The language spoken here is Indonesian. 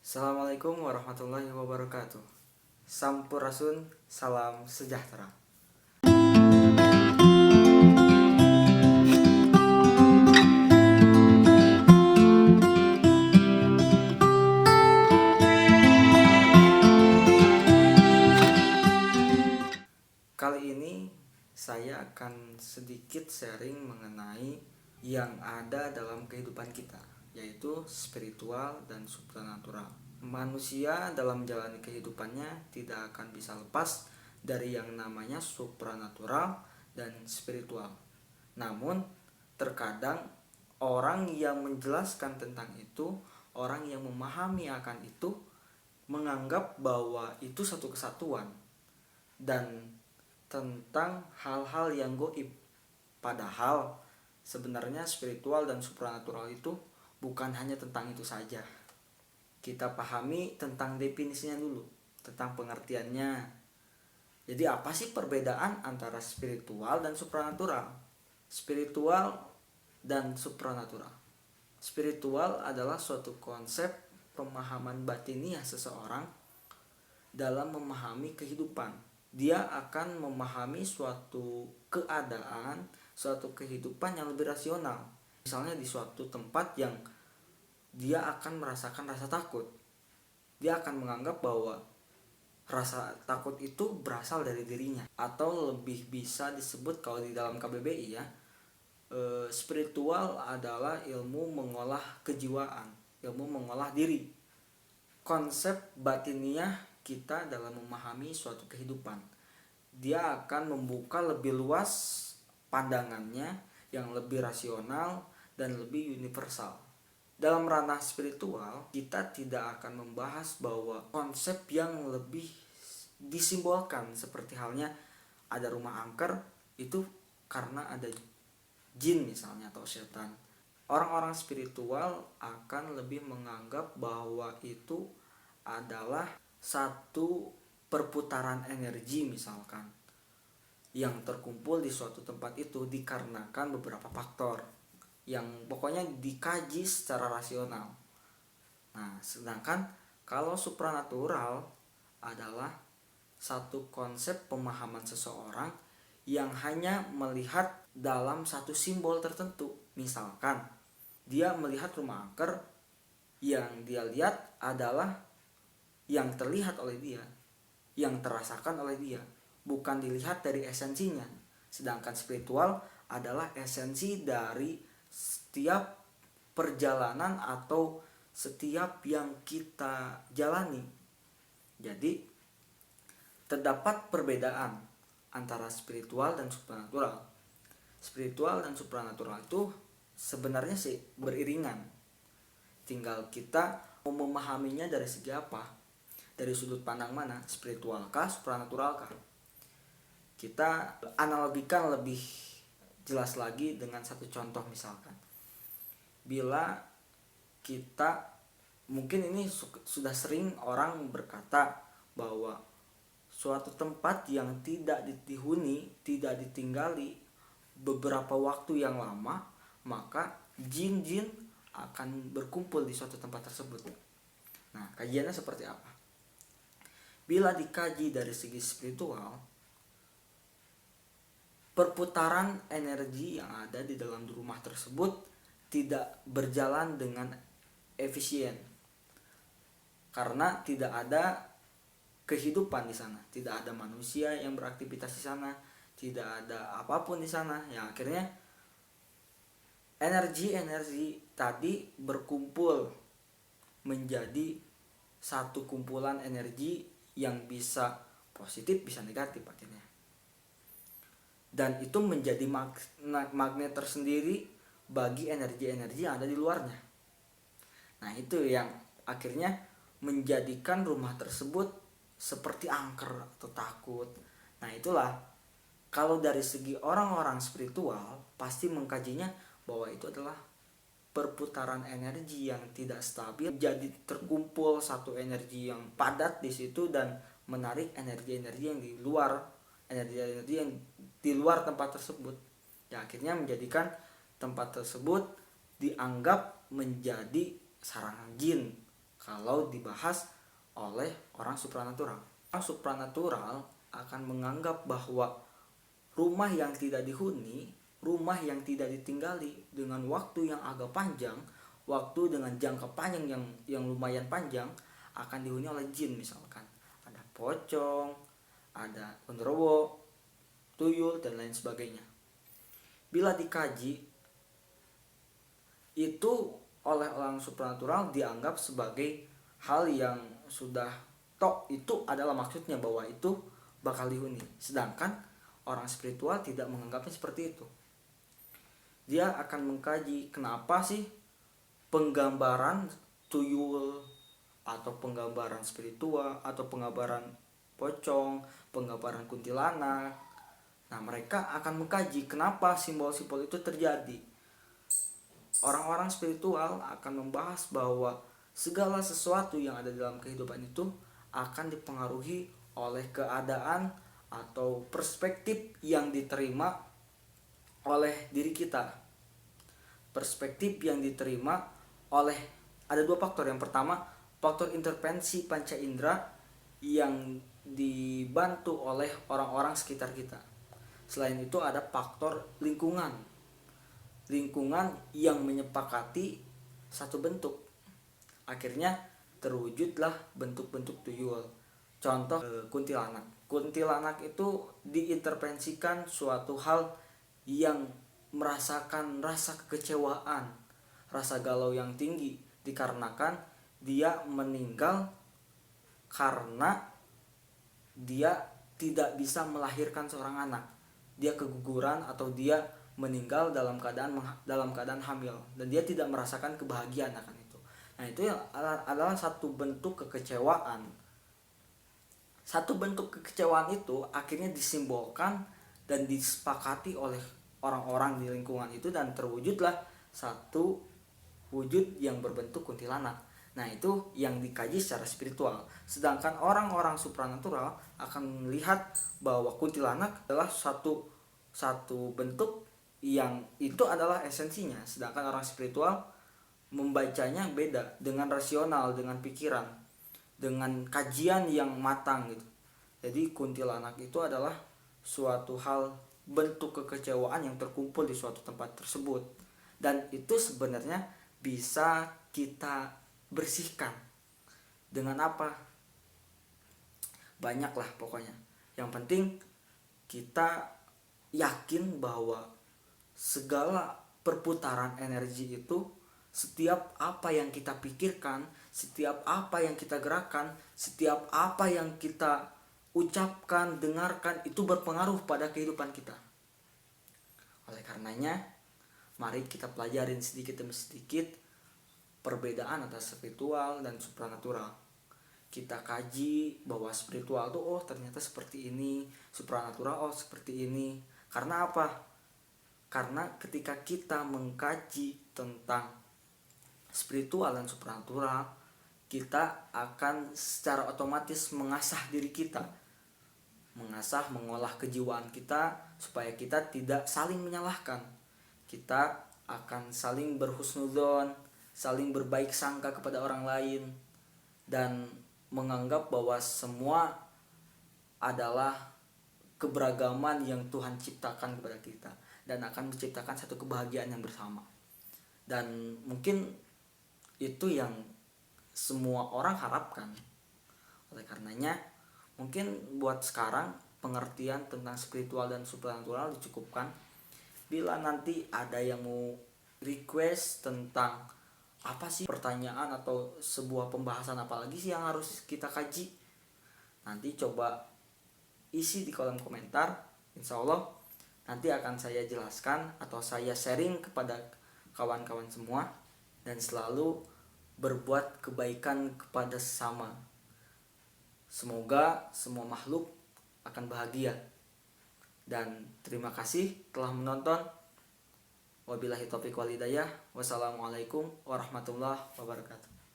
Assalamualaikum warahmatullahi wabarakatuh. Sampurasun, salam sejahtera. Kali ini saya akan sedikit sharing mengenai yang ada dalam kehidupan kita, yaitu spiritual dan supranatural. Manusia dalam menjalani kehidupannya tidak akan bisa lepas dari yang namanya supranatural dan spiritual. Namun, terkadang orang yang menjelaskan tentang itu, orang yang memahami akan itu, menganggap bahwa itu satu kesatuan dan tentang hal-hal yang goib. Padahal sebenarnya spiritual dan supranatural itu bukan hanya tentang itu saja. Kita pahami tentang definisinya dulu, tentang pengertiannya. Jadi apa sih perbedaan antara spiritual dan supranatural? Spiritual dan supranatural. Spiritual adalah suatu konsep pemahaman batiniah seseorang dalam memahami kehidupan. Dia akan memahami suatu keadaan, suatu kehidupan yang lebih rasional. Misalnya di suatu tempat yang dia akan merasakan rasa takut. Dia akan menganggap bahwa rasa takut itu berasal dari dirinya, atau lebih bisa disebut kalau di dalam KBBI ya, spiritual adalah ilmu mengolah kejiwaan, ilmu mengolah diri. Konsep batiniah kita dalam memahami suatu kehidupan, dia akan membuka lebih luas pandangannya yang lebih rasional dan lebih universal. Dalam ranah spiritual, kita tidak akan membahas bahwa konsep yang lebih disimbolkan, seperti halnya ada rumah angker itu karena ada jin misalnya atau setan. Orang-orang spiritual akan lebih menganggap bahwa itu adalah satu perputaran energi misalkan yang terkumpul di suatu tempat itu dikarenakan beberapa faktor yang pokoknya dikaji secara rasional. Nah, sedangkan kalau supranatural adalah satu konsep pemahaman seseorang yang hanya melihat dalam satu simbol tertentu. Misalkan dia melihat rumah angker, yang dia lihat adalah yang terlihat oleh dia, yang terasakan oleh dia, bukan dilihat dari esensinya. Sedangkan spiritual adalah esensi dari setiap perjalanan atau setiap yang kita jalani. Jadi terdapat perbedaan antara spiritual dan supranatural. Spiritual dan supranatural itu sebenarnya sih beriringan. Tinggal kita mau memahaminya dari segi apa, dari sudut pandang mana, spiritualkah, supranaturalkah. Kita analogikan lebih jelas lagi dengan satu contoh. Misalkan bila kita, mungkin ini sudah sering orang berkata bahwa suatu tempat yang tidak dihuni, tidak ditinggali beberapa waktu yang lama, maka jin-jin akan berkumpul di suatu tempat tersebut. Nah, kajiannya seperti apa? Bila dikaji dari segi spiritual, perputaran energi yang ada di dalam rumah tersebut tidak berjalan dengan efisien karena tidak ada kehidupan di sana, tidak ada manusia yang beraktivitas di sana, tidak ada apapun di sana. Yang akhirnya energi-energi tadi berkumpul menjadi satu kumpulan energi yang bisa positif, bisa negatif akhirnya. Dan itu menjadi magnet tersendiri bagi energi-energi yang ada di luarnya. Nah, itu yang akhirnya menjadikan rumah tersebut seperti angker atau takut. Nah, itulah kalau dari segi orang-orang spiritual pasti mengkajinya bahwa itu adalah perputaran energi yang tidak stabil, jadi terkumpul satu energi yang padat di situ dan menarik energi-energi yang di luar, energi-energi yang di luar tempat tersebut. Ya, akhirnya menjadikan tempat tersebut dianggap menjadi sarang jin kalau dibahas oleh orang supranatural. Orang supranatural akan menganggap bahwa rumah yang tidak dihuni, rumah yang tidak ditinggali dengan waktu yang agak panjang, waktu dengan jangka panjang yang lumayan panjang, akan dihuni oleh jin misalkan. Ada pocong, ada genderuwo, tuyul, dan lain sebagainya. Bila dikaji, itu oleh orang supranatural dianggap sebagai hal yang sudah itu adalah maksudnya bahwa itu bakal dihuni. Sedangkan orang spiritual tidak menganggapnya seperti itu. Dia akan mengkaji kenapa sih penggambaran tuyul atau penggambaran spiritual atau penggambaran pocong, penggambaran kuntilanak. Nah, mereka akan mengkaji kenapa simbol-simbol itu terjadi. Orang-orang spiritual akan membahas bahwa segala sesuatu yang ada dalam kehidupan itu akan dipengaruhi oleh keadaan atau perspektif yang diterima oleh diri kita. Perspektif yang diterima oleh, ada dua faktor. Yang pertama, faktor intervensi panca indera yang dibantu oleh orang-orang sekitar kita. Selain itu ada faktor lingkungan. Lingkungan yang menyepakati satu bentuk. Akhirnya terwujudlah bentuk-bentuk tuyul. Contoh kuntilanak. Kuntilanak itu diintervensikan suatu hal yang merasakan rasa kekecewaan, rasa galau yang tinggi, dikarenakan dia meninggal karena dia tidak bisa melahirkan seorang anak. Dia keguguran atau dia meninggal dalam keadaan hamil, dan dia tidak merasakan kebahagiaan akan itu. Nah, itu adalah satu bentuk kekecewaan. Satu bentuk kekecewaan itu akhirnya disimbolkan dan disepakati oleh orang-orang di lingkungan itu, dan terwujudlah satu wujud yang berbentuk kuntilanak. Nah, itu yang dikaji secara spiritual. Sedangkan orang-orang supranatural akan melihat bahwa kuntilanak adalah satu bentuk yang itu adalah esensinya. Sedangkan orang spiritual membacanya beda, dengan rasional, dengan pikiran, dengan kajian yang matang gitu. Jadi kuntilanak itu adalah suatu hal, bentuk kekecewaan yang terkumpul di suatu tempat tersebut, dan itu sebenarnya bisa kita bersihkan dengan apa? Banyaklah pokoknya. Yang penting kita yakin bahwa segala perputaran energi itu, setiap apa yang kita pikirkan, setiap apa yang kita gerakan, setiap apa yang kita ucapkan, dengarkan, itu berpengaruh pada kehidupan kita. Oleh karenanya, mari kita pelajarin sedikit demi sedikit perbedaan antara spiritual dan supranatural. Kita kaji bahwa spiritual itu ternyata seperti ini, supranatural seperti ini. Karena apa? Karena ketika kita mengkaji tentang spiritual dan supranatural, kita akan secara otomatis mengasah diri kita, mengolah kejiwaan kita supaya kita tidak saling menyalahkan. Kita akan saling berhusnudzon, saling berbaik sangka kepada orang lain, dan menganggap bahwa semua adalah keberagaman yang Tuhan ciptakan kepada kita, dan akan menciptakan satu kebahagiaan yang bersama. Dan mungkin itu yang semua orang harapkan. Oleh karenanya, mungkin buat sekarang pengertian tentang spiritual dan supranatural dicukupkan. Bila nanti ada yang mau request tentang apa sih pertanyaan atau sebuah pembahasan apalagi sih yang harus kita kaji, nanti coba isi di kolom komentar. Insya Allah nanti akan saya jelaskan atau saya sharing kepada kawan-kawan semua, dan selalu berbuat kebaikan kepada sesama. Semoga semua makhluk akan bahagia. Dan terima kasih telah menonton. Wabillahi taufiq wal hidayah. Wassalamualaikum warahmatullahi wabarakatuh.